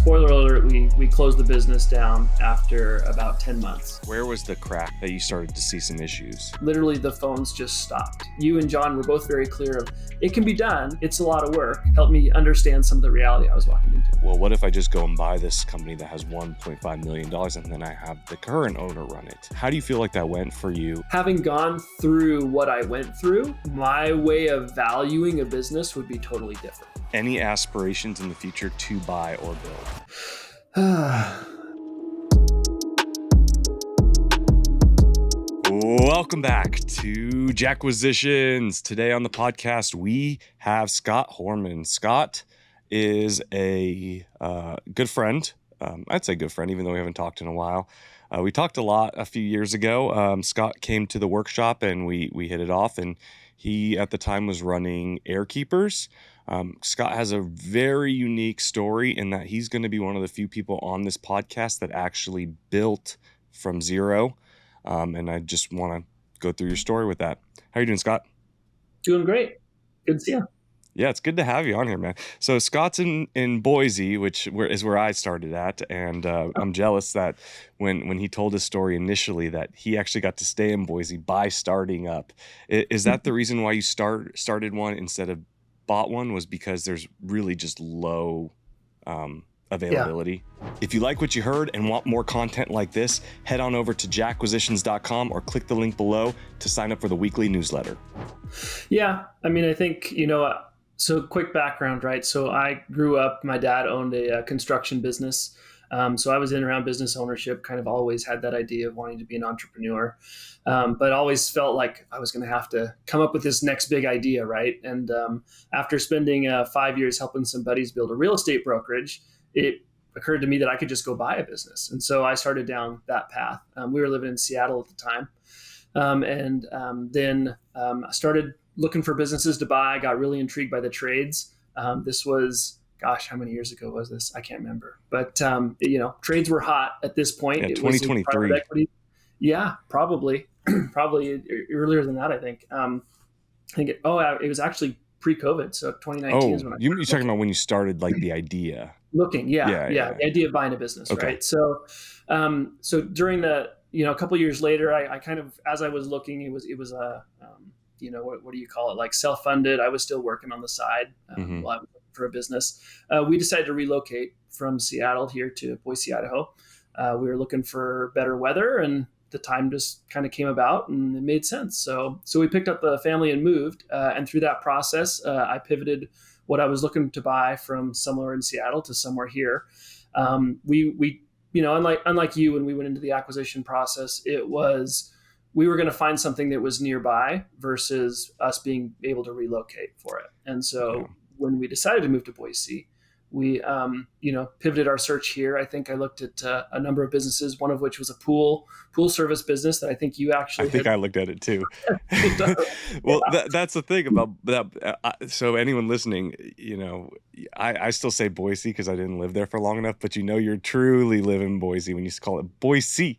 spoiler alert, we closed the business down after about 10 months. Where was the crack that you started to see some issues? Literally, the phones just stopped. You and John were both very clear of, it can be done. It's a lot of work. Help me understand some of the reality I was walking into. Well, what if I just go and buy this company that has $1.5 million and then I have the current owner run it? How do you feel like that went for you? Having gone through what I went through, my way of valuing a business would be totally different. Any aspirations in the future to buy or build? Welcome back to JackQuisitions. Today on the podcast, we have Scott Horman. Scott is a good friend. I'd say good friend, even though we haven't talked in a while. We talked a lot a few years ago. Scott came to the workshop and we hit it off, and he at the time was running Airkeepers. Scott has a very unique story in that he's going to be one of the few people on this podcast that actually built from zero. And I just want to go through your story with that. How are you doing, Scott? Doing great. Good to see you. Yeah, it's good to have you on here, man. So Scott's in Boise, which is where I started at, and I'm jealous that when he told his story initially that he actually got to stay in Boise by starting up. Is that the reason why you started one instead of bought one? Was because there's really just low availability? Yeah. If you like what you heard and want more content like this, head on over to JackQuisitions.com or click the link below to sign up for the weekly newsletter. Yeah, I mean, I think, so quick background, right? So I grew up, my dad owned a construction business. So I was in around business ownership, kind of always had that idea of wanting to be an entrepreneur, but always felt like I was going to have to come up with this next big idea, right? And after spending 5 years helping some buddies build a real estate brokerage, it occurred to me that I could just go buy a business. And so I started down that path. We were living in Seattle at the time. Then I started looking for businesses to buy, got really intrigued by the trades. This was, how many years ago was this? I can't remember. But, trades were hot at this point. Yeah, it 2023. Was equity. Yeah, probably earlier than that, I think. It was actually pre-COVID. So 2019 is when you're talking about when you started like the idea. Looking, yeah. The idea of buying a business, okay. Right? So, during the, a couple of years later, I kind of, as I was looking, it was what do you call it? Like self-funded. I was still working on the side while I was looking for a business. We decided to relocate from Seattle here to Boise, Idaho. We were looking for better weather, and the time just kind of came about and it made sense. So we picked up the family and moved. And through that process, I pivoted what I was looking to buy from somewhere in Seattle to somewhere here. We unlike you, when we went into the acquisition process, we were going to find something that was nearby versus us being able to relocate for it. And so when we decided to move to Boise, we, pivoted our search here. I think I looked at a number of businesses, one of which was a pool service business that I think you actually I looked at it too. Well, that's the thing about that. So anyone listening, I still say Boise because I didn't live there for long enough, but you're truly live in Boise when you call it Boise.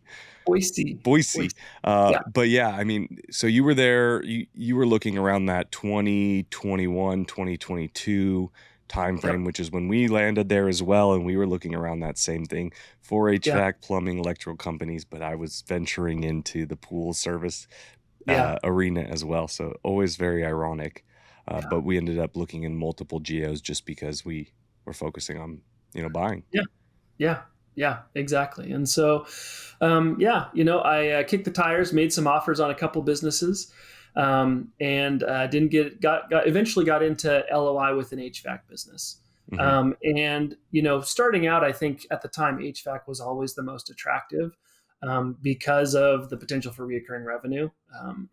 But yeah, I mean, so you were there, you were looking around that 2021, 2022 timeframe, which is when we landed there as well. And we were looking around that same thing for HVAC, plumbing, electrical companies, but I was venturing into the pool service arena as well. So always very ironic. But we ended up looking in multiple geos just because we were focusing on, buying. Yeah, exactly. And so, I kicked the tires, made some offers on a couple businesses, and eventually got into LOI with an HVAC business. And, starting out, I think at the time, HVAC was always the most attractive because of the potential for reoccurring revenue.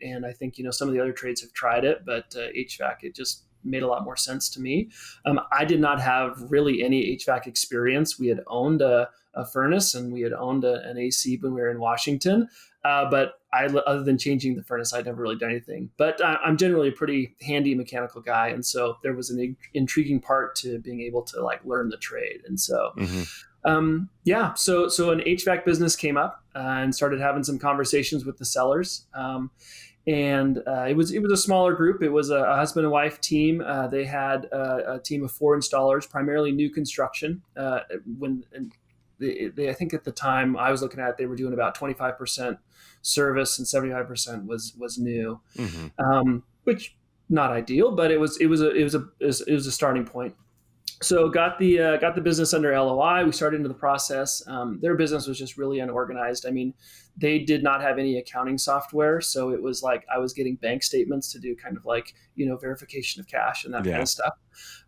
And I think, some of the other trades have tried it, but HVAC, it just made a lot more sense to me. I did not have really any HVAC experience. We had owned a furnace and we had owned an AC when we were in Washington. But other than changing the furnace, I'd never really done anything. But I'm generally a pretty handy mechanical guy. And so there was an intriguing part to being able to learn the trade. And so, so an HVAC business came up and started having some conversations with the sellers. And it was a smaller group. It was a husband and wife team. They had a team of 4 installers, primarily new construction. I think at the time I was looking at it, they were doing about 25% service and 75% was new, which not ideal, but it was a starting point. So got the business under LOI. We started into the process. Their business was just really unorganized. I mean, they did not have any accounting software, so it was like I was getting bank statements to do kind of like verification of cash and that kind of stuff.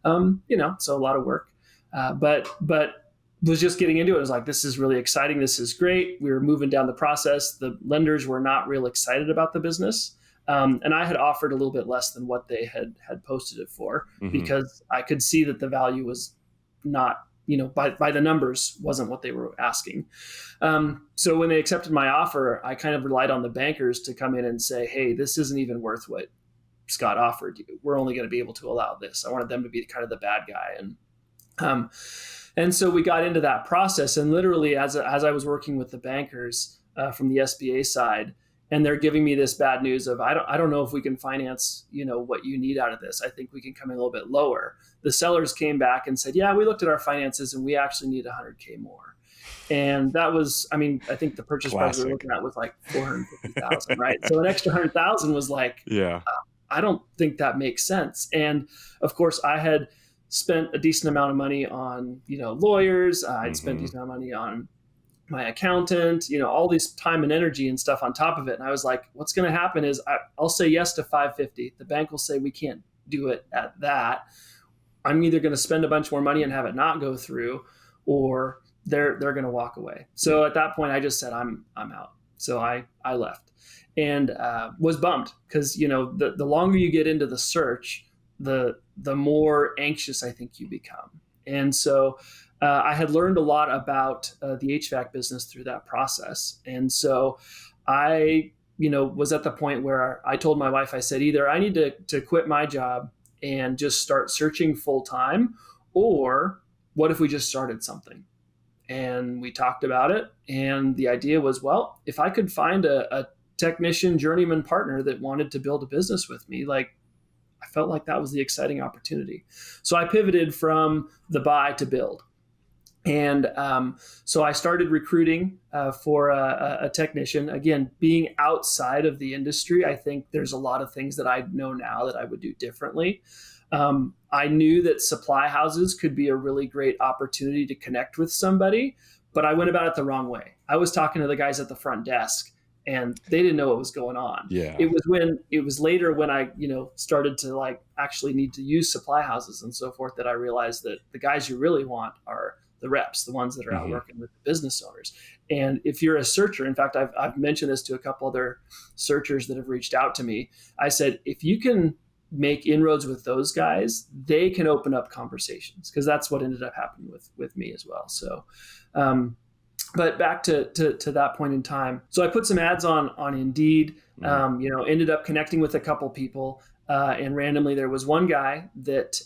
So a lot of work, but was just getting into it. I was like, this is really exciting. This is great. We were moving down the process. The lenders were not real excited about the business. And I had offered a little bit less than what they had posted it for, because I could see that the value was not, by the numbers, wasn't what they were asking. So when they accepted my offer, I kind of relied on the bankers to come in and say, hey, this isn't even worth what Scott offered you. We're only going to be able to allow this. I wanted them to be kind of the bad guy. And so we got into that process. And literally, as I was working with the bankers from the SBA side, and they're giving me this bad news of, I don't know if we can finance, what you need out of this. I think we can come in a little bit lower. The sellers came back and said, yeah, we looked at our finances and we actually need $100K more. And that was, I think the purchase price we were looking at was like $450,000, right? So an extra $100,000 was like, I don't think that makes sense. And of course I had spent a decent amount of money on, lawyers. I'd spent a decent amount of money on my accountant, all this time and energy and stuff on top of it. And I was like, what's going to happen is I'll say yes to 550. The bank will say we can't do it at that. I'm either going to spend a bunch more money and have it not go through, or they're going to walk away. So at that point, I just said, I'm out. So I left and was bummed because, the longer you get into the search, the more anxious I think you become. And so I had learned a lot about the HVAC business through that process. And so I, was at the point where I told my wife, I said, either I need to quit my job and just start searching full time, or what if we just started something? And we talked about it. And the idea was, well, if I could find a technician journeyman partner that wanted to build a business with me, like, I felt like that was the exciting opportunity. So I pivoted from the buy to build. And so I started recruiting for a technician. Again, being outside of the industry, I think there's a lot of things that I know now that I would do differently. I knew that supply houses could be a really great opportunity to connect with somebody, but I went about it the wrong way. I was talking to the guys at the front desk, and they didn't know what was going on. Yeah. It was later when I, started to like actually need to use supply houses and so forth that I realized that the guys you really want are the reps, the ones that are out working with the business owners. And if you're a searcher, in fact, I've mentioned this to a couple other searchers that have reached out to me. I said, if you can make inroads with those guys, they can open up conversations, because that's what ended up happening with me as well. So, but back to that point in time. So I put some ads on Indeed, ended up connecting with a couple people. And randomly there was one guy that,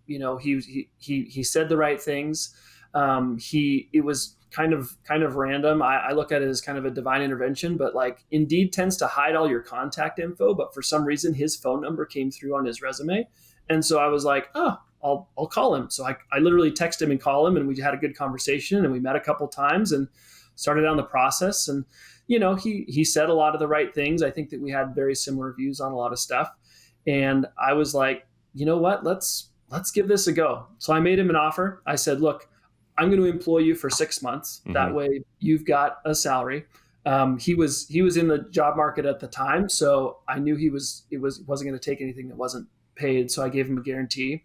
he said the right things. It was kind of random. I look at it as kind of a divine intervention, but like Indeed tends to hide all your contact info, but for some reason his phone number came through on his resume. And so I was like, oh, I'll call him. So I literally text him and call him, and we had a good conversation, and we met a couple times and started down the process. And, he said a lot of the right things. I think that we had very similar views on a lot of stuff. And I was like, you know what, let's give this a go. So I made him an offer. I said, look, I'm going to employ you for 6 months. That way you've got a salary. He was in the job market at the time, so I knew he wasn't going to take anything that wasn't paid. So I gave him a guarantee.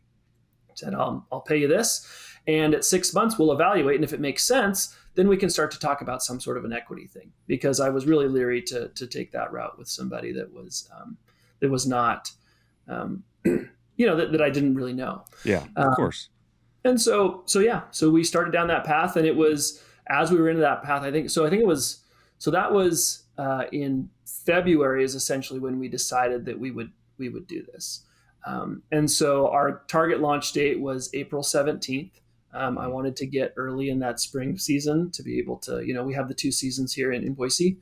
Said, I'll pay you this, and at 6 months we'll evaluate, and if it makes sense, then we can start to talk about some sort of an equity thing. Because I was really leery to take that route with somebody that was not, that I didn't really know. Yeah, of course. And so we started down that path, and it was, as we were into that path, that was in February is essentially when we decided that we would do this. And so our target launch date was April 17th. I wanted to get early in that spring season to be able to, we have the 2 seasons here in Boise.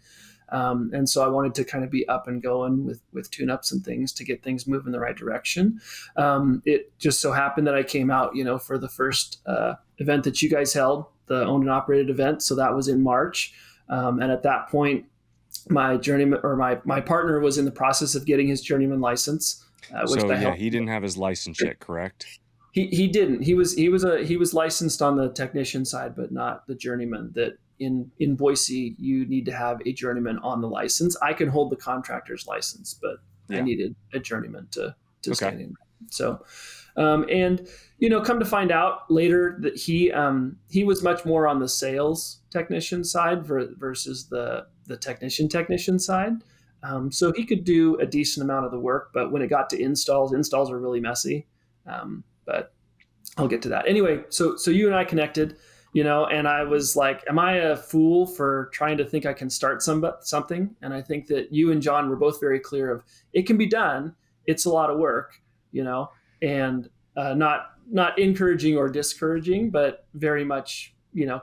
And so I wanted to kind of be up and going with tune-ups and things to get things moving in the right direction. It just so happened that I came out, for the first event that you guys held, the owned and operated event. So that was in March. And at that point, my journeyman or my partner was in the process of getting his journeyman license. He didn't have his license yet, correct? He didn't. He was licensed on the technician side, but not the journeyman. That in Boise, you need to have a journeyman on the license. I can hold the contractor's license, but I needed a journeyman to stand in. So, and come to find out later that he was much more on the sales technician side versus the technician side. So he could do a decent amount of the work, but when it got to installs were really messy. But I'll get to that. Anyway, so you and I connected, and I was like, am I a fool for trying to think I can start something? And I think that you and John were both very clear of it can be done. It's a lot of work, and not encouraging or discouraging, but very much,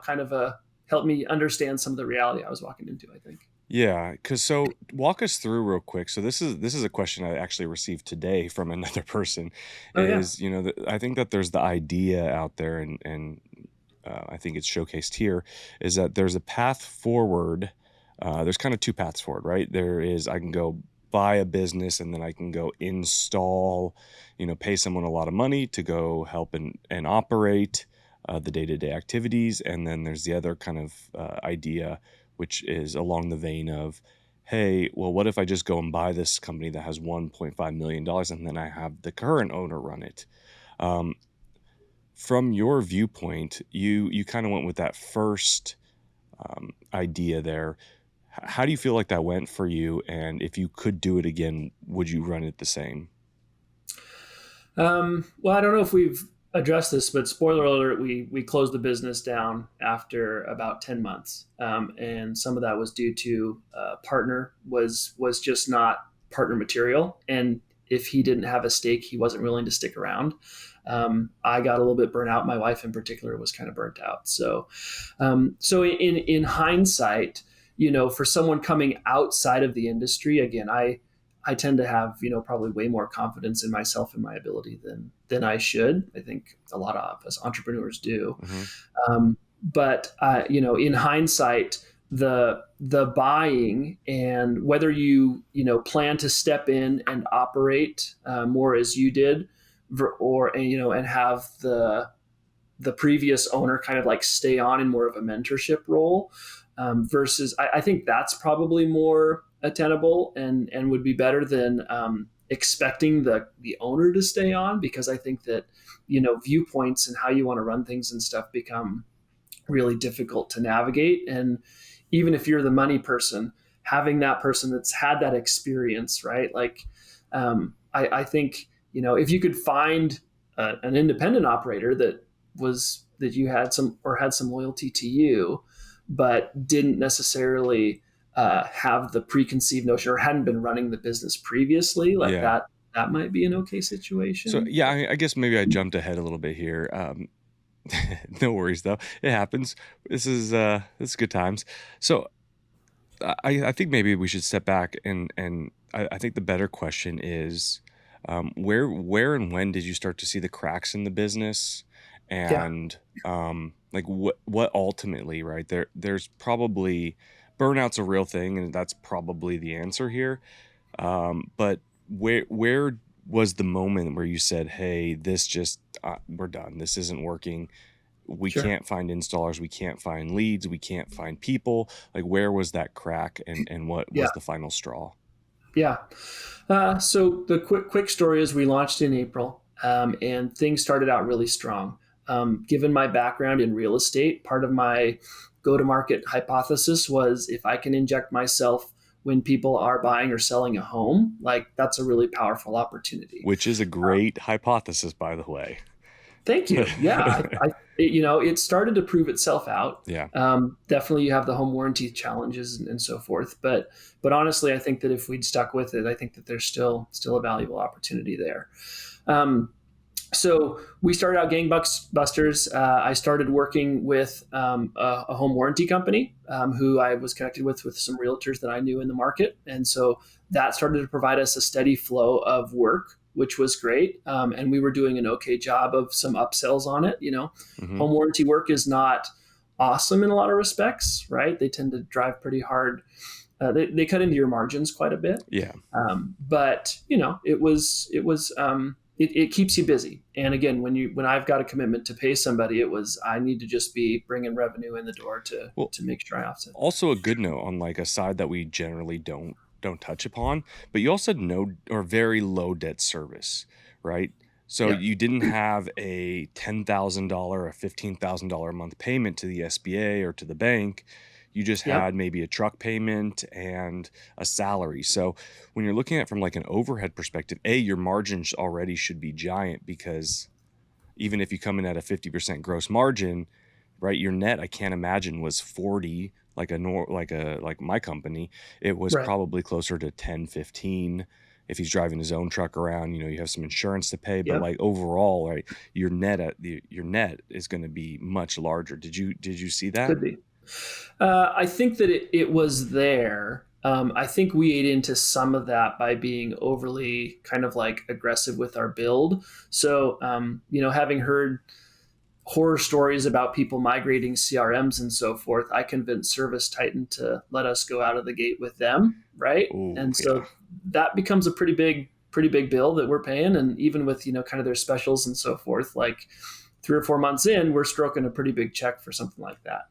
kind of help me understand some of the reality I was walking into, I think. Yeah, so walk us through real quick. So this is a question I actually received today from another person. I think that there's the idea out there, and I think it's showcased here, is that there's a path forward. There's kind of two paths forward, right? There is, I can go buy a business and then I can go install, pay someone a lot of money to go help and operate the day-to-day activities. And then there's the other kind of idea, which is along the vein of, hey, well, what if I just go and buy this company that has $1.5 million and then I have the current owner run it? From your viewpoint, you kind of went with that first idea there. How do you feel like that went for you? And if you could do it again, would you run it the same? Well, I don't know if we've addressed this, but spoiler alert, we closed the business down after about 10 months. And some of that was due to partner was just not partner material. And if he didn't have a stake, he wasn't willing to stick around. I got a little bit burnt out. My wife in particular was kind of burnt out. So in hindsight, for someone coming outside of the industry, again, I tend to have, probably way more confidence in myself and my ability than I should. I think a lot of us entrepreneurs do. Mm-hmm. But in hindsight, the buying and whether you plan to step in and operate more as you did, or and have the previous owner kind of like stay on in more of a mentorship role, versus I think that's probably more attainable and would be better than expecting the owner to stay on, because I think that viewpoints and how you want to run things and stuff become really difficult to navigate. And even if you're the money person, having that person that's had that experience, right? Like I think if you could find an independent operator that you had some loyalty to you, but didn't necessarily have the preconceived notion or hadn't been running the business previously, that might be an okay situation. So I guess maybe I jumped ahead a little bit here. No worries though, it happens. This is good times. So I think maybe we should step back and I think the better question is, where and when did you start to see the cracks in the business? And like what ultimately, right? There's probably burnout's a real thing, and that's probably the answer here. But where was the moment where you said, hey, this just we're done, this isn't working, we can't find installers, we can't find leads, we can't find people? Like, where was that crack, and what was the final straw? So the quick story is we launched in April, and things started out really strong. Given my background in real estate, part of my go-to-market hypothesis was, if I can inject myself when people are buying or selling a home, like, that's a really powerful opportunity. Which is a great hypothesis, by the way. Thank you. Yeah, it started to prove itself out. Yeah. Definitely, you have the home warranty challenges and so forth, but honestly, I think that if we'd stuck with it, I think that there's still a valuable opportunity there. So we started out gangbusters. I started working with a home warranty company who I was connected with some realtors that I knew in the market. And so that started to provide us a steady flow of work, which was great. And we were doing an okay job of some upsells on it. Mm-hmm. Home warranty work is not awesome in a lot of respects, right? They tend to drive pretty hard. They cut into your margins quite a bit. Yeah. But it keeps you busy. And again, when I've got a commitment to pay somebody, I need to just be bringing revenue in the door to make sure I offset. Also a good note on like a side that we generally don't touch upon, but you also had no or very low debt service, right? So you didn't have a $10,000 or $15,000 a month payment to the SBA or to the bank. You just had maybe a truck payment and a salary. So when you're looking at it from like an overhead perspective, your margins already should be giant, because even if you come in at a 50% gross margin, right, your net, I can't imagine, was 40, like my company. It was probably closer to 10, 15. If he's driving his own truck around, you have some insurance to pay, but like overall, right, your net is going to be much larger. Did you see that? Could be. I think that it was there. I think we ate into some of that by being overly kind of like aggressive with our build. So, having heard horror stories about people migrating CRMs and so forth, I convinced Service Titan to let us go out of the gate with them, right? Ooh, and so that becomes a pretty big bill that we're paying. And even with kind of their specials and so forth, like 3 or 4 months in, we're stroking a pretty big check for something like that.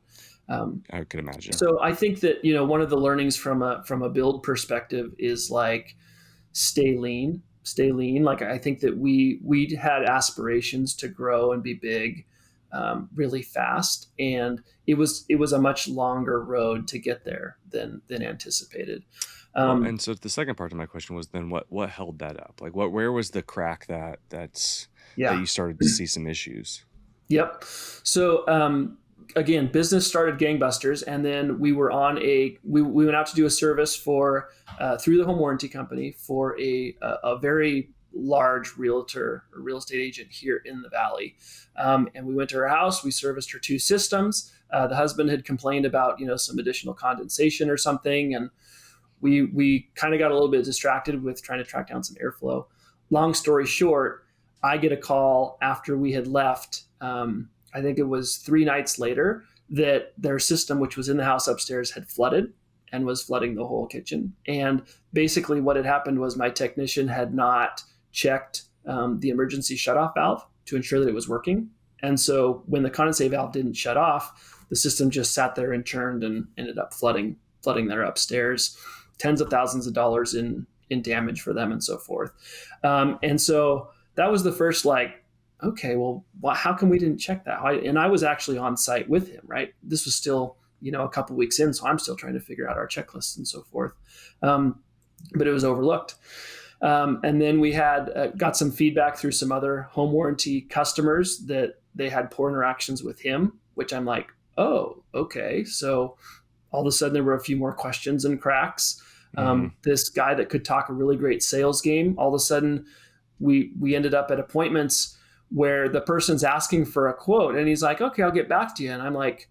I could imagine. So I think that one of the learnings from a build perspective is like stay lean. Like I think that we had aspirations to grow and be big really fast, and it was a much longer road to get there than anticipated. And so the second part of my question was then what held that up? Like where was the crack that you started to see some issues? Yep. So again, business started gangbusters, and then we were on we went out to do a service for through the home warranty company for a very large realtor or real estate agent here in the Valley. And we went to her house. We serviced her 2 systems. The husband had complained about some additional condensation or something, and we kind of got a little bit distracted with trying to track down some airflow. Long story short, I get a call after we had left. I think it was 3 nights later that their system, which was in the house upstairs, had flooded and was flooding the whole kitchen. And basically what had happened was my technician had not checked the emergency shutoff valve to ensure that it was working. And so when the condensate valve didn't shut off, the system just sat there and churned and ended up flooding their upstairs, tens of thousands of dollars in damage for them and so forth. And so that was the first okay, well, how come we didn't check that? And I was actually on site with him, right? This was still, a couple of weeks in, so I'm still trying to figure out our checklists and so forth. But it was overlooked. And then we had got some feedback through some other home warranty customers that they had poor interactions with him, which I'm like, oh, okay. So all of a sudden there were a few more questions and cracks. This guy that could talk a really great sales game, all of a sudden we ended up at appointments where the person's asking for a quote and he's like, okay, I'll get back to you. And I'm like,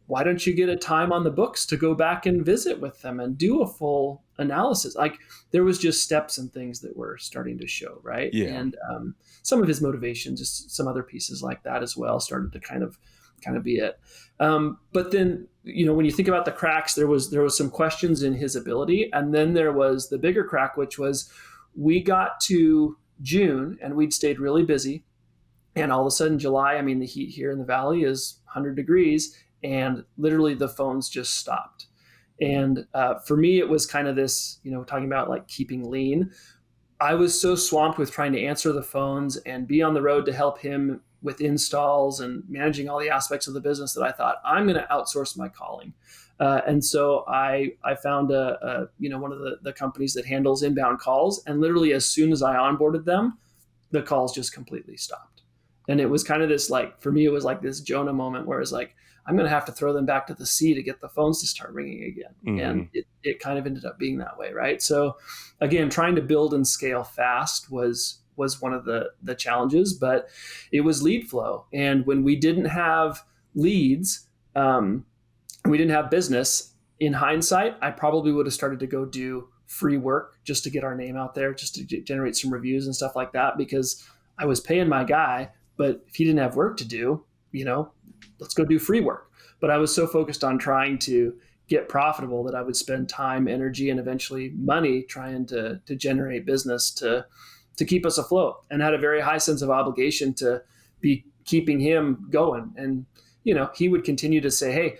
why don't you get a time on the books to go back and visit with them and do a full analysis? Like there was just steps and things that were starting to show, right? Yeah. And some of his motivation, just some other pieces like that as well, started to kind of be it. But then, when you think about the cracks, there was some questions in his ability. And then there was the bigger crack, which was we got to June and we'd stayed really busy. And all of a sudden July, I mean, the heat here in the Valley is 100 degrees and literally the phones just stopped. And for me, it was kind of this, talking about like keeping lean. I was so swamped with trying to answer the phones and be on the road to help him with installs and managing all the aspects of the business that I thought I'm going to outsource my calling. And so I found one of the companies that handles inbound calls, and literally as soon as I onboarded them, the calls just completely stopped. And it was kind of this for me, it was like this Jonah moment where it's like, I'm going to have to throw them back to the sea to get the phones to start ringing again. Mm-hmm. And it kind of ended up being that way. Right. So again, trying to build and scale fast was was one of the challenges, but it was lead flow. And when we didn't have leads, we didn't have business, in hindsight, I probably would have started to go do free work just to get our name out there, just to generate some reviews and stuff like that, because I was paying my guy, but if he didn't have work to do, let's go do free work. But I was so focused on trying to get profitable that I would spend time, energy, and eventually money trying to generate business to keep us afloat, and had a very high sense of obligation to be keeping him going. And, he would continue to say, hey,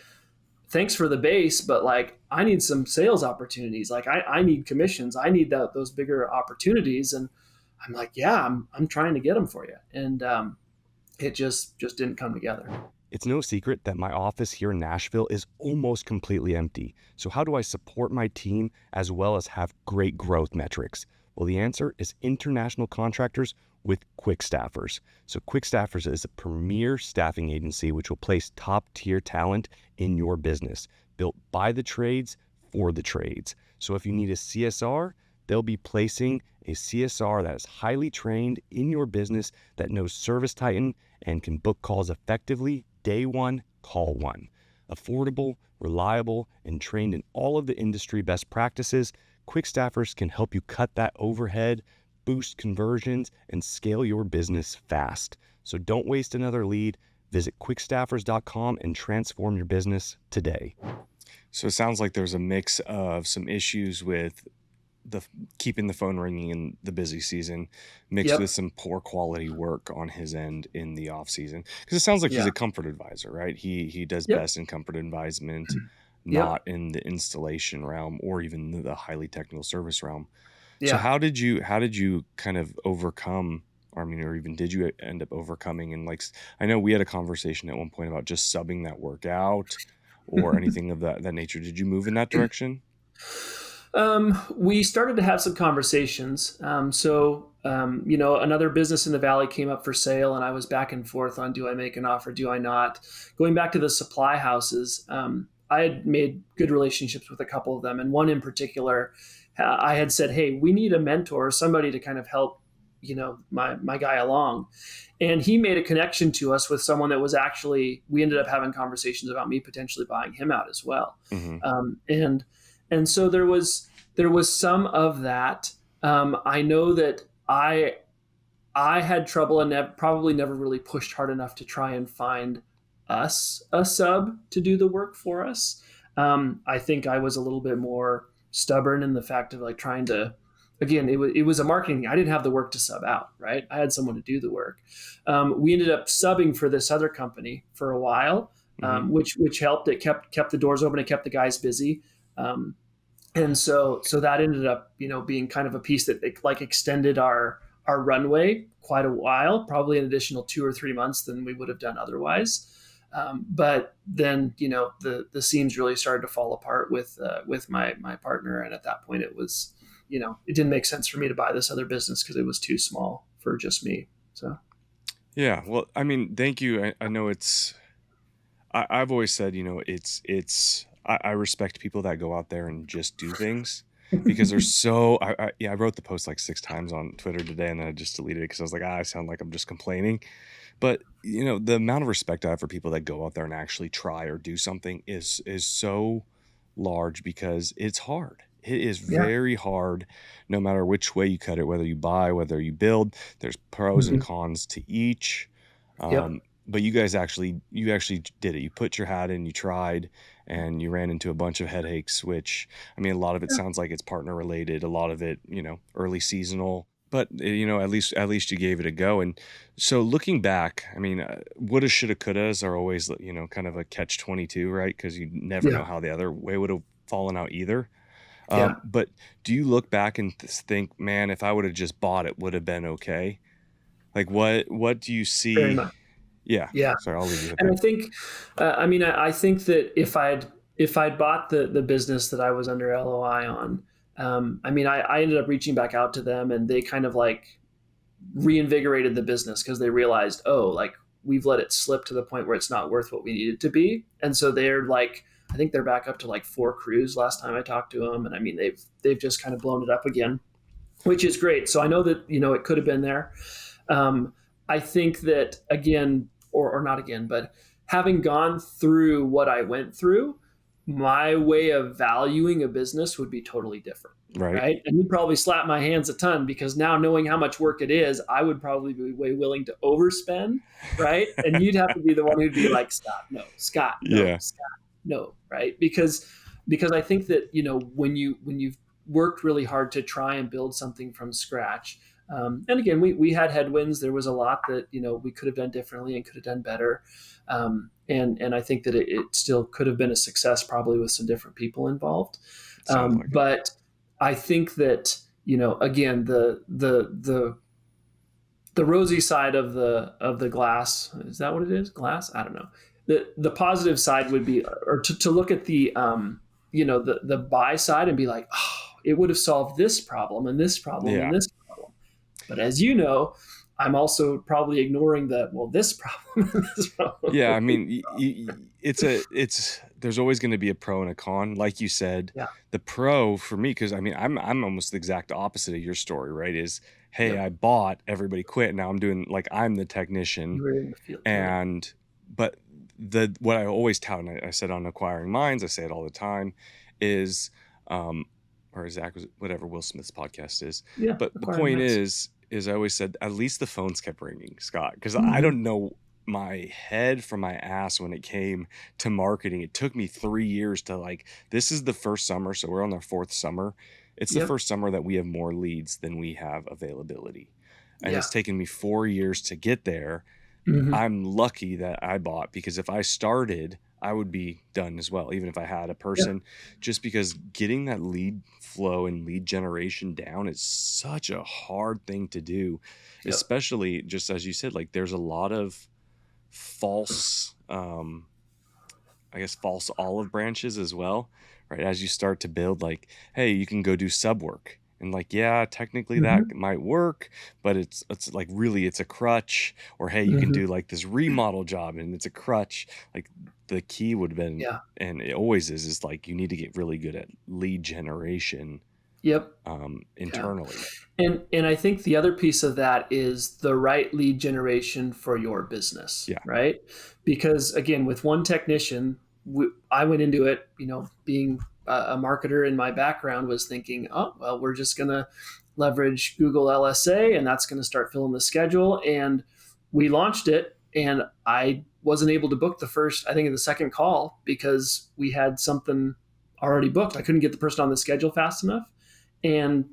thanks for the base, but like, I need some sales opportunities. Like I need commissions. I need those bigger opportunities. And I'm like, yeah, I'm trying to get them for you. And it just didn't come together. It's no secret that my office here in Nashville is almost completely empty. So how do I support my team as well as have great growth metrics? Well, the answer is international contractors with Quick Staffers. So Quick Staffers is a premier staffing agency which will place top-tier talent in your business, built by the trades for the trades. So if you need a CSR, they'll be placing a CSR that is highly trained in your business, that knows Service Titan and can book calls effectively day one, call one. Affordable, reliable, and trained in all of the industry best practices, Quick Staffers can help you cut that overhead, boost conversions, and scale your business fast. So don't waste another lead. Visit quickstaffers.com and transform your business today. So it sounds like there's a mix of some issues with keeping the phone ringing in the busy season, mixed with some poor quality work on his end in the off season. Because it sounds like he's a comfort advisor, right? He does best in comfort advisement, not in the installation realm or even the highly technical service realm. So how did you kind of overcome, or even did you end up overcoming? And like, I know we had a conversation at one point about just subbing that work out or anything of that nature. Did you move in that direction? We started to have some conversations. Another business in the Valley came up for sale, and I was back and forth on, do I make an offer? Do I not? Going back to the supply houses, I had made good relationships with a couple of them. And one in particular, I had said, hey, we need a mentor, somebody to kind of help, my guy along. And he made a connection to us with someone that was actually, we ended up having conversations about me potentially buying him out as well. Mm-hmm. And so there was some of that. I know that I had trouble and probably never really pushed hard enough to try and find us a sub to do the work for us. I think I was a little bit more stubborn in the fact of like trying to, again, it was a marketing thing. I didn't have the work to sub out, right? I had someone to do the work. We ended up subbing for this other company for a while, which helped. It kept the doors open. It kept the guys busy. And so that ended up, being kind of a piece that like extended our runway quite a while, probably an additional 2 or 3 months than we would have done otherwise. But then, the seams really started to fall apart with my partner. And at that point it was, it didn't make sense for me to buy this other business because it was too small for just me. So. Yeah. Well, I mean, thank you. I know I've always said, I respect people that go out there and just do things because they're so, I wrote the post like 6 times on Twitter today and then I just deleted it because I was like, I sound like I'm just complaining. But, the amount of respect I have for people that go out there and actually try or do something is so large because it's hard. It is very hard no matter which way you cut it, whether you buy, whether you build. There's pros and cons to each. But you guys actually did it. You put your hat in, you tried, and you ran into a bunch of headaches, which, a lot of it sounds like it's partner related. A lot of it, early seasonal, but at least you gave it a go. And so looking back, woulda, shoulda, couldas are always, kind of a catch-22, right? Because you never know how the other way would have fallen out either. But do you look back and think, man, if I would have just bought it, would have been okay? Like what do you see? Very much. Yeah. Sorry, I'll leave you with and that. I think, I think that if I'd bought the business that I was under LOI on, I ended up reaching back out to them and they kind of like reinvigorated the business because they realized, like we've let it slip to the point where it's not worth what we need it to be. And so they're like, I think they're back up to like 4 crews last time I talked to them. And they've just kind of blown it up again. which is great. So I know that, it could have been there. I think that again, or not again, but having gone through what I went through, my way of valuing a business would be totally different. Right. Right. And you'd probably slap my hands a ton, because now knowing how much work it is, I would probably be way willing to overspend. Right. And you'd have to be the one who'd be like, Scott, no, Scott, no, Yeah. Scott, no. Right. Because I think that, when you've worked really hard to try and build something from scratch, and again, we had headwinds. There was a lot that, we could have done differently and could have done better. And I think that it still could have been a success, probably with some different people involved. But I think that, again, the rosy side of the glass, is that what it is? Glass? I don't know. The positive side would be, or to look at the, the buy side and be like, oh, it would have solved this problem and this problem and this problem. But as you know, I'm also probably ignoring this problem and this problem. Yeah, I mean, there's always going to be a pro and a con. Like you said, the pro for me, because I mean, I'm almost the exact opposite of your story, right? Is, hey, I bought, everybody quit. Now I'm doing, like, I'm the technician. You were in the field. But what I always tout, and I said on Acquiring Minds, I say it all the time, is, or Zach, whatever Will Smith's podcast is. Yeah, but the point is I always said, at least the phones kept ringing, Scott, because I don't know my head from my ass when it came to marketing. It took me 3 years to, like, this is the first summer. So we're on our 4th summer. It's the first summer that we have more leads than we have availability. And it's taken me 4 years to get there. I'm lucky that I bought, because if I started, I would be done as well, even if I had a person, just because getting that lead flow and lead generation down is such a hard thing to do, especially just as you said, like, there's a lot of false, false olive branches as well, right? As you start to build, like, hey, you can go do sub work. And, like, yeah, technically that might work, but it's like, really, it's a crutch. Or, hey, you can do, like, this remodel job and it's a crutch. Like, the key would have been, and it always is like, you need to get really good at lead generation. Internally. And I think the other piece of that is the right lead generation for your business. Right. Because again, with one technician, I went into it, being a marketer in my background, was thinking, oh, well, we're just going to leverage Google LSA and that's going to start filling the schedule. And we launched it, and I wasn't able to book the second call, because we had something already booked. I couldn't get the person on the schedule fast enough, and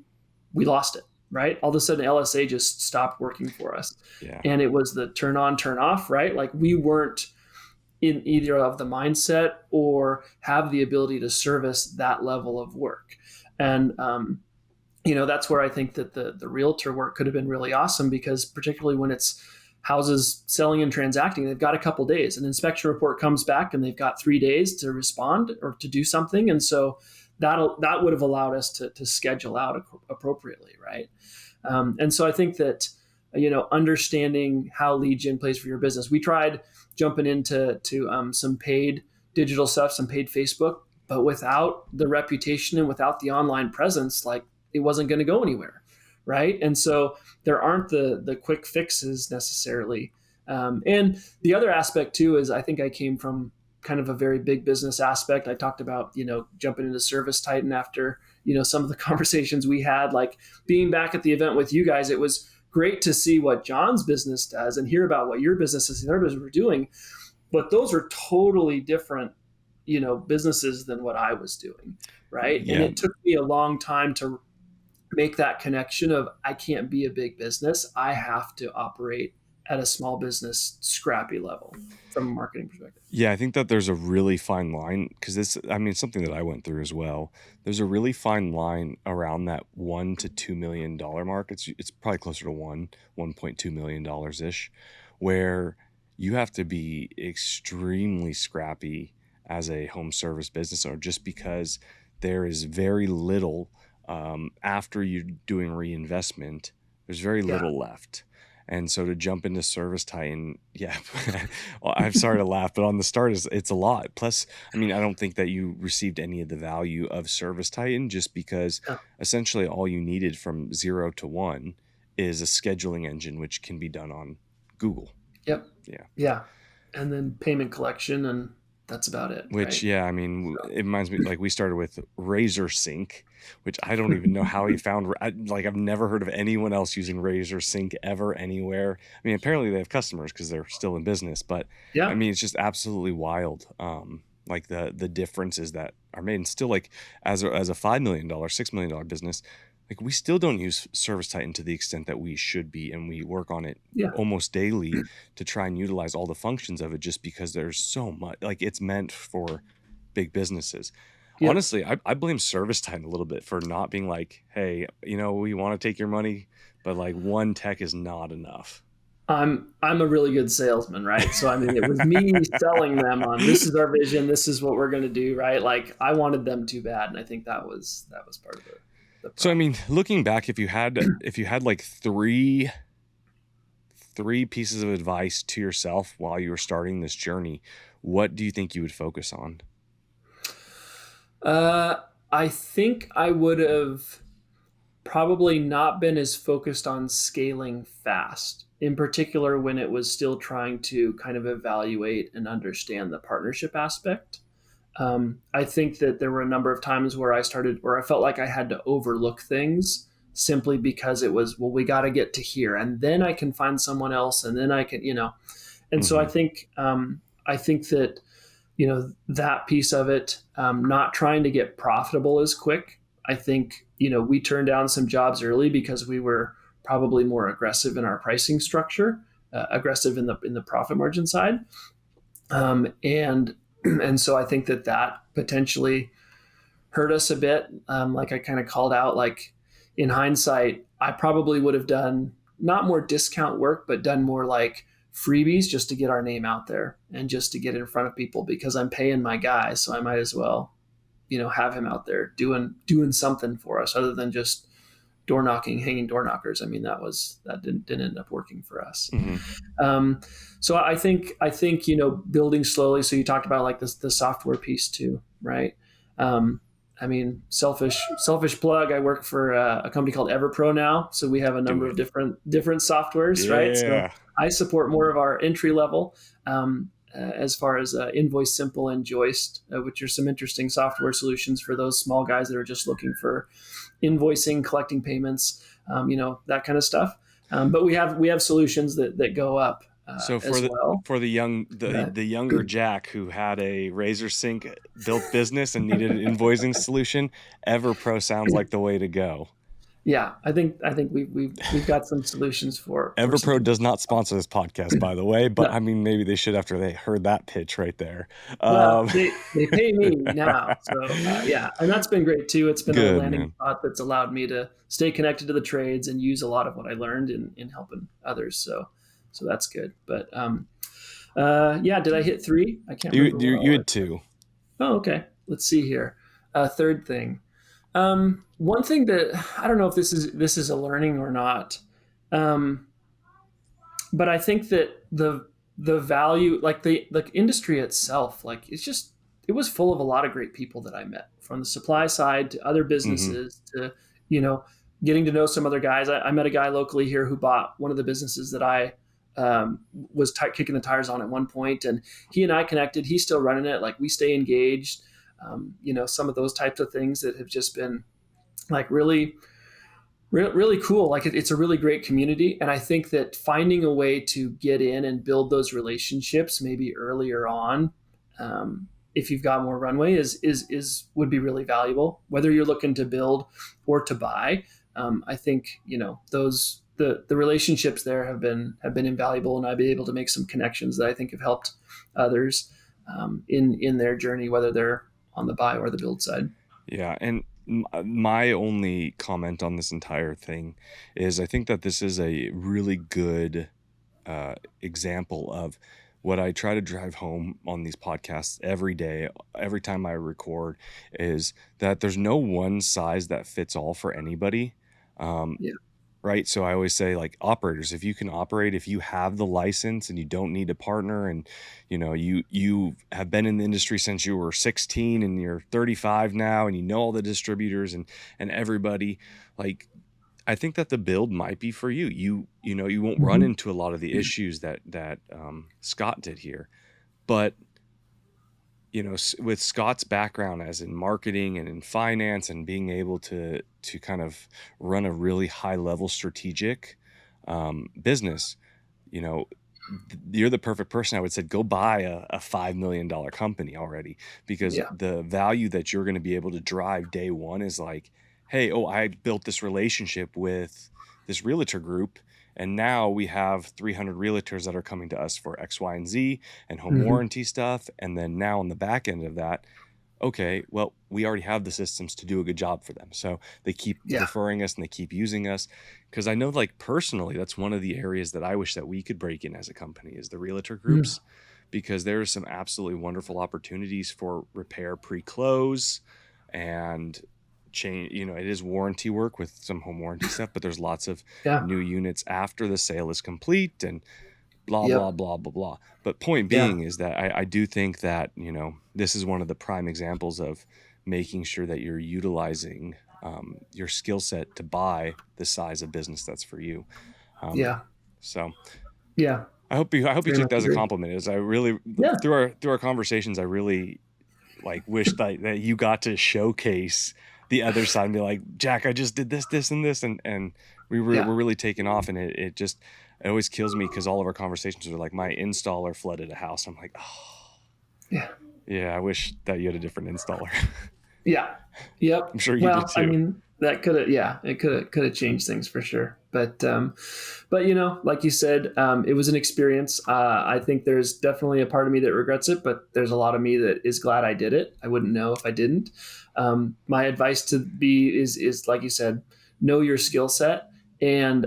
we lost it. Right. All of a sudden, LSA just stopped working for us. And it was the turn on, turn off, right? Like, we weren't in either of the mindset or have the ability to service that level of work. And, that's where I think that the realtor work could have been really awesome, because particularly when it's houses selling and transacting, they've got a couple days. An inspection report comes back and they've got 3 days to respond or to do something. And so that would have allowed us to schedule out appropriately. Right. And so I think that, understanding how lead gen plays for your business. We tried jumping into some paid digital stuff, some paid Facebook, but without the reputation and without the online presence, like, it wasn't going to go anywhere. Right. And so there aren't the quick fixes necessarily. And the other aspect too, is I think I came from kind of a very big business aspect. I talked about, jumping into Service Titan after, some of the conversations we had, like being back at the event with you guys. It was great to see what John's business does and hear about what your businesses and their business were doing. But those are totally different, businesses than what I was doing. Right. And it took me a long time to make that connection of, I can't be a big business. I have to operate at a small business, scrappy level from a marketing perspective. Yeah, I think that there's a really fine line, because it's something that I went through as well. There's a really fine line around that $1 to $2 million mark. It's probably closer to $1.2 million ish, where you have to be extremely scrappy as a home service business owner, just because there is very little after you're doing reinvestment. There's very little left. And so to jump into Service Titan, yeah, well, I'm sorry to laugh, but on the start, it's a lot. Plus, I mean, I don't think that you received any of the value of Service Titan just because Yeah. essentially all you needed from 0 to 1 is a scheduling engine, which can be done on Google. Yep. Yeah. Yeah. And then payment collection, and that's about it. Which, Right. yeah, I mean, it reminds me, like we started with Razor Sync, which I don't even know how he found. Like I've never heard of anyone else using Razor Sync ever anywhere. I mean, apparently they have customers because they're still in business, but Yeah. I mean, it's just absolutely wild. Like the differences that are made, and still like as a $5 million, $6 million business, like we still don't use Service Titan to the extent that we should be, and we work on it Yeah. almost daily to try and utilize all the functions of it, just because there's so much, like it's meant for big businesses. Yep. Honestly, I blame Service Titan a little bit for not being like, hey, you know, we want to take your money, but like one tech is not enough. I'm a really good salesman, right? So I mean, it was me selling them on this is our vision, this is what we're going to do, right? Like I wanted them too bad, and I think that was part of the So I problem. mean, looking back, if you had like three pieces of advice to yourself while you were starting this journey, what do you think you would focus on? I think I would have probably not been as focused on scaling fast, in particular when it was still trying to kind of evaluate and understand the partnership aspect. I think that there were a number of times where I felt like I had to overlook things simply because it was, well, we got to get to here, and then I can find someone else, and then I can, And so I think that that piece of it, not trying to get profitable as quick. I think we turned down some jobs early because we were probably more aggressive in our pricing structure, aggressive in the profit margin side, and so I think that potentially hurt us a bit. Like I kind of called out, like in hindsight, I probably would have done not more discount work, but done more like freebies just to get our name out there and just to get in front of people, because I'm paying my guy, so I might as well, have him out there doing something for us other than just door knocking, hanging door knockers. I mean, that didn't end up working for us. So I think building slowly. So you talked about like the software piece too, right? I mean, selfish plug. I work for a company called EverPro now, so we have a number of different softwares, right? So I support more of our entry level, as far as Invoice Simple and Joist, which are some interesting software solutions for those small guys that are just looking for invoicing, collecting payments, that kind of stuff. But we have solutions that go up. So for the younger Jack who had a Razor Sync built business and needed an invoicing solution, EverPro sounds like the way to go. Yeah, I think we've got some solutions for EverPro does not sponsor this podcast, by the way, but I mean, maybe they should after they heard that pitch right there. Well, they pay me now, so yeah, and that's been great too. It's been a landing spot that's allowed me to stay connected to the trades and use a lot of what I learned in helping others. So that's good. But yeah, did I hit 3? I can't remember. You had 2. Oh, okay. Let's see here. Third thing. One thing that I don't know if this is a learning or not, but I think that the value, like the industry itself, like it was full of a lot of great people that I met, from the supply side to other businesses to getting to know some other guys. I met a guy locally here who bought one of the businesses that I was kicking the tires on at one point, and he and I connected. He's still running it. Like we stay engaged. Some of those types of things that have just been like really, really cool. Like it's a really great community. And I think that finding a way to get in and build those relationships maybe earlier on, if you've got more runway, would be really valuable, whether you're looking to build or to buy. I think, those, the relationships there have been invaluable, and I've been able to make some connections that I think have helped others in their journey, whether they're on the buy or the build side. Yeah. And my only comment on this entire thing is I think that this is a really good example of what I try to drive home on these podcasts every day, every time I record, is that there's no one size that fits all for anybody. right? So I always say, like, operators, if you can operate, if you have the license and you don't need a partner, and you have been in the industry since you were 16 and you're 35 now, and you know all the distributors and everybody, like, I think that the build might be for you. You won't run into a lot of the issues that Scott did here, but with Scott's background as in marketing and in finance and being able to kind of run a really high level strategic business, you're the perfect person. I would say go buy a $5 million company already, because the value that you're going to be able to drive day one is like, hey, I built this relationship with this realtor group, and now we have 300 realtors that are coming to us for X, Y, and Z and home warranty stuff. And then now on the back end of that, okay, well, we already have the systems to do a good job for them. So they keep referring us and they keep using us. Because I know, like, personally, that's one of the areas that I wish that we could break in as a company, is the realtor groups, because there are some absolutely wonderful opportunities for repair pre-close and change. It is warranty work with some home warranty stuff, but there's lots of new units after the sale is complete and blah, blah, blah, blah, blah. But point being is that I do think that, this is one of the prime examples of making sure that you're utilizing your skill set to buy the size of business that's for you. So I hope you took that as a compliment. As I really, through our conversations, I really wish that you got to showcase the other side and be like, Jack, I just did this and this, and we're really taking off. And it always kills me, because all of our conversations are like, my installer flooded a house. I'm like, I wish that you had a different installer. I'm sure you did too. I mean, that could have changed things for sure. But like you said, it was an experience. I think there's definitely a part of me that regrets it, but there's a lot of me that is glad I did it. I wouldn't know if I didn't. My advice is like you said, know your skill set and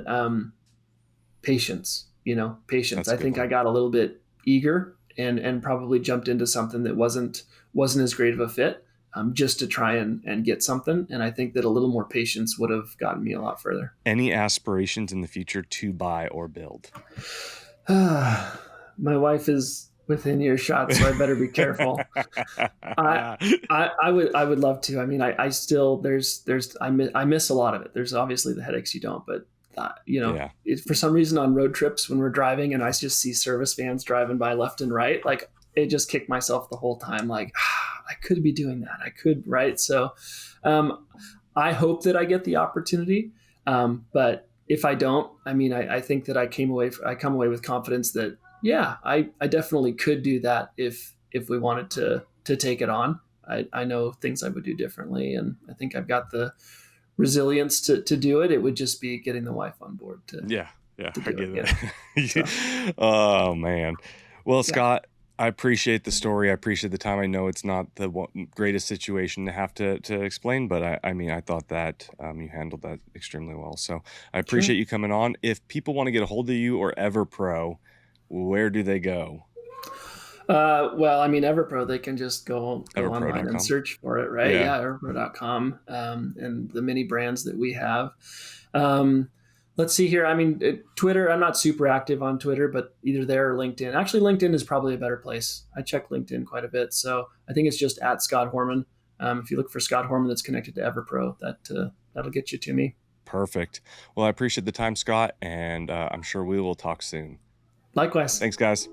patience. Patience. I think I got a little bit eager and probably jumped into something that wasn't as great of a fit. Just to try and get something. And I think that a little more patience would have gotten me a lot further. Any aspirations in the future to buy or build? My wife is within earshot, so I better be careful. I would love to. I mean, I still, I miss a lot of it. There's obviously the headaches you don't, but for some reason on road trips when we're driving and I just see service vans driving by left and right, like, it just kicked myself the whole time. Like, I could be doing that. I could, right? So I hope that I get the opportunity. But if I don't, I mean, I think that I come away with confidence that, I definitely could do that if we wanted to take it on. I know things I would do differently. And I think I've got the resilience to do it. It would just be getting the wife on board to I get that. Oh, man. Well, Scott, I appreciate the story. I appreciate the time. I know it's not the greatest situation to have to explain, but I thought that you handled that extremely well. So I appreciate you coming on. If people want to get a hold of you or EverPro, where do they go? Well, I mean, EverPro, they can just go online and search for it, right? EverPro.com, and the many brands that we have. Let's see here. I mean, Twitter, I'm not super active on Twitter, but either there or LinkedIn. Actually, LinkedIn is probably a better place. I check LinkedIn quite a bit. So I think it's just at Scott Horman. If you look for Scott Horman that's connected to EverPro, that'll get you to me. Perfect. Well, I appreciate the time, Scott, and I'm sure we will talk soon. Likewise. Thanks, guys.